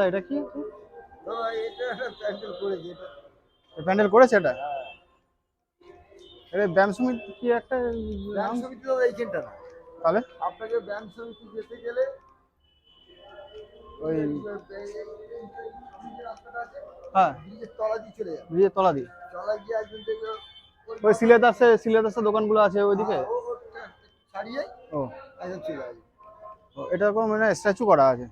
এটা কি তো এটা একটা প্যান্ডেল করেছে এটা। প্যান্ডেল করেছে এটা? এটা ব্যায়াম সমিতি কি একটা ব্যায়াম নাম? সমিতি তো এইখানটা না। তাহলে আপনাকে ব্যায়াম সমিতি যেতে গেলে ওই যে রাস্তাটা আছে, হ্যাঁ, ব্রিজের তলা দিয়ে চলে যাবে। ব্রিজের তলা দিয়ে তলা গিয়ে একজন দেখবে ওই সিলেদাসের দোকানগুলো আছে ওইদিকে। ছাড়িয়ে ও একজন চলে আসবে। এটা কোনো মানে স্ট্যাচু করা আছে।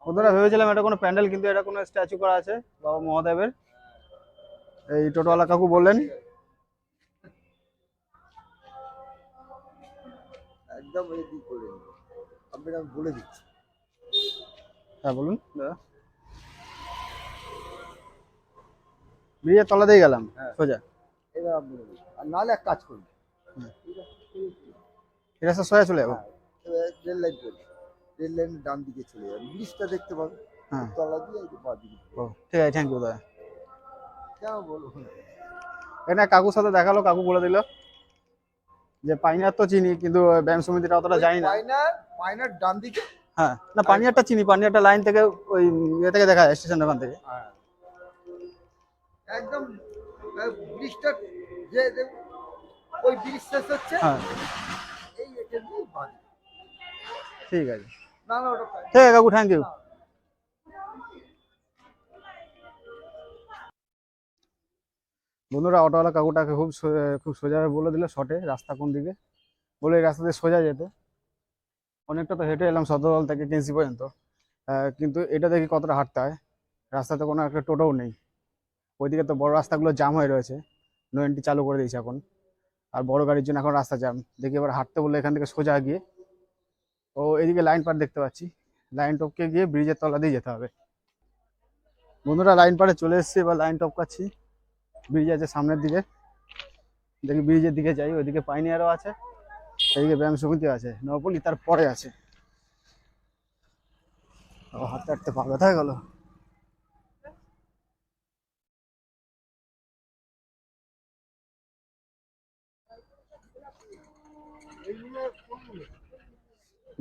বন্ধুরা ভেবেছিলাম এটা কোনো প্যান্ডেল, কিন্তু এটা কোনো স্ট্যাচু করা আছে বাবা মহাদেবের। এই টোটোওয়ালা কাকু বললেন। একদম এই দিক করে আপনাকে আমি বলে দিচ্ছি। হ্যাঁ বলুন দাদা। ব্রিজের তলা দিয়ে গেলাম হ্যাঁ সোজা। এবার আপনি বলুন। আর নাহলে এক কাজ করুন, এই রাস্তা সোজা চলে যাবো। হ্যাঁ এবার রেল লাইন করুন, রেল লাইনের ডান দিকে চলে যাবেন, ব্রিজটা দেখতে পাবেন। হ্যাঁ তলা দিয়ে এই যে বাঁ দিকে। ও ঠিক আছে, থ্যাংক ইউ দাদা। কেন বলুন? এখানে কাকুর সাথে দেখালো, কাকু বলে দিল যে পাইনার তো চিনি, কিন্তু ব্যায়াম সমিতিটা অতটা জানি না। পাইনার ডান দিকে। হ্যাঁ না, পানিয়ারটা চিনি, পানিয়ারটা লাইন থেকে ওই ইয়ে থেকে দেখা যায়, স্টেশন ওখান থেকে। হ্যাঁ একদম ব্রিজটা যে ওই ব্রিজ শেষ হচ্ছে হ্যাঁ এই এখান দিয়ে বাঁ দিকে। ঠিক আছে, না না ওটা ঠিক আছে কাকু, থ্যাংক ইউ। বন্ধুরা অটোওয়ালা কাকুটাকে খুব সোজাভাবে বলে দিল শর্টে রাস্তা কোন দিকে, বলে এই রাস্তা দিয়ে সোজা যেতে। অনেকটা তো হেঁটে এলাম সদরদল থেকে কেন্সি পর্যন্ত, কিন্তু এটা দেখি কতটা হাঁটতে হয়। রাস্তাতে কোনো একটা টোটোও নেই, ওইদিকে তো বড় রাস্তাগুলো জাম হয়ে রয়েছে, নো এন্ট্রি চালু করে দিয়েছে এখন। আর বড় গাড়ির জন্য এখন রাস্তা জাম। দেখি এবার হাঁটতে বললে এখান থেকে সোজা গিয়ে, ও এদিকে লাইন পার দেখতে পাচ্ছি, লাইন টপকে গিয়ে ব্রিজের তলা দিয়ে যেতে হবে। বন্ধুরা লাইন পারে চলে এসেছি, এবার লাইন টপকাচ্ছি। ব্রিজ আছে সামনের দিকে, দেখি ব্রিজের দিকে যাই। ওইদিকে পাইনিয়ারও আছে, এইদিকে ব্যায়াম সমিতি আছে, নবপল্লী তার পরে আছে। ও হাঁটতে হাঁটতে পা ব্যথা হয়ে গেল।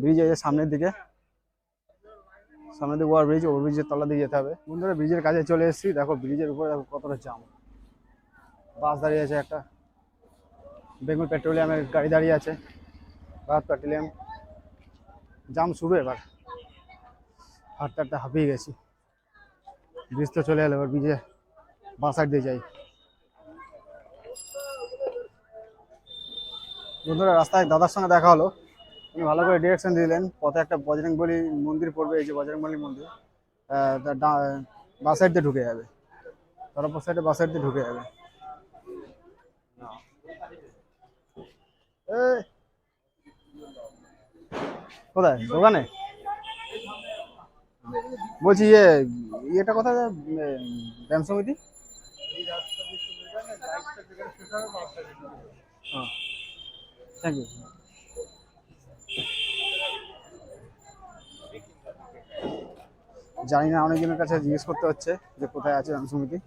ব্রিজ আছে সামনের দিকে, সামনের দিকে ওভার ব্রিজের তলা দিয়ে যেতে হবে। বন্ধুরা ব্রিজের কাছে চলে এসেছি, দেখো ব্রিজের উপরে দেখো কতটা জাম। বাস দাঁড়িয়ে আছে একটা, বেঙ্গল পেট্রোলিয়ামের গাড়ি দাঁড়িয়ে আছে, ভারত পেট্রোলিয়াম। জাম শুরু এবার, হাঁটতে হাঁটতে হাঁপিয়ে গেছি। ব্রিজ তো চলে এলো, এবার ব্রিজে বাঁ সাইড দিয়ে যাই। বন্ধুরা রাস্তায় দাদার সঙ্গে দেখা হলো, উনি ভালো করে ডিরেকশন দিলেন। পথে একটা বজরংবলী মন্দির পড়বে, এই যে বজরংবলী মন্দির, বাঁ সাইড দিয়ে ঢুকে যাবে, তারপর সাইডে বাঁ সাইড দিয়ে ঢুকে যাবে। কোথায় দোকানে? বলছি ইয়েটা কোথায়, ব্যায়াম সমিতি? Thank you. জানি না, অনেকজনের কাছে জিজ্ঞেস করতে হচ্ছে যে কোথায় আছে ব্যায়াম সমিতি।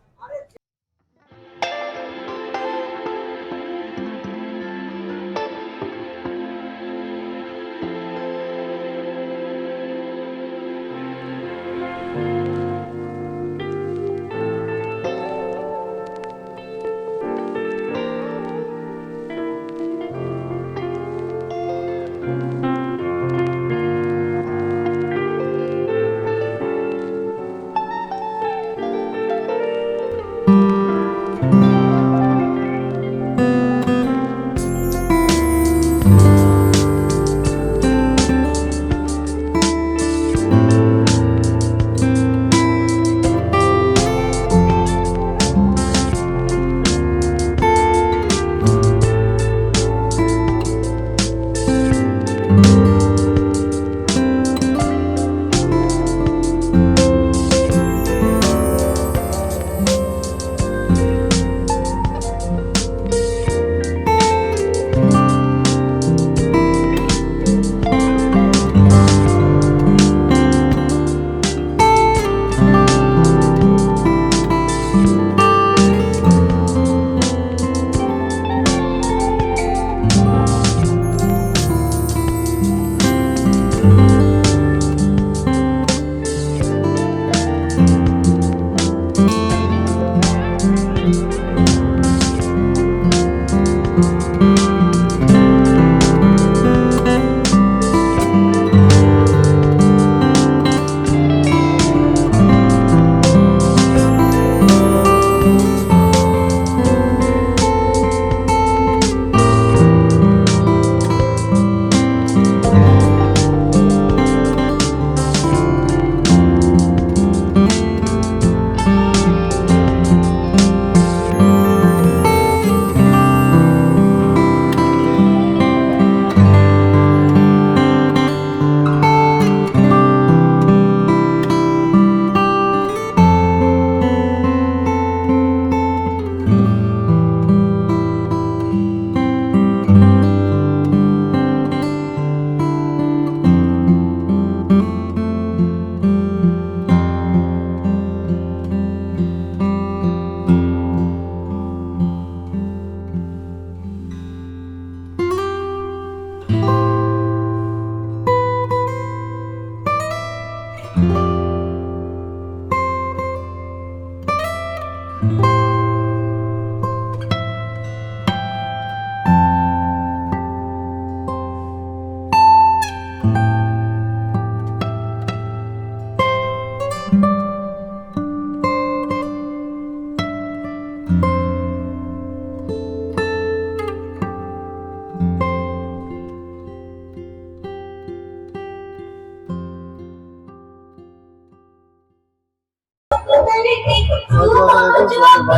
2022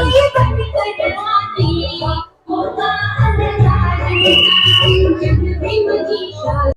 2022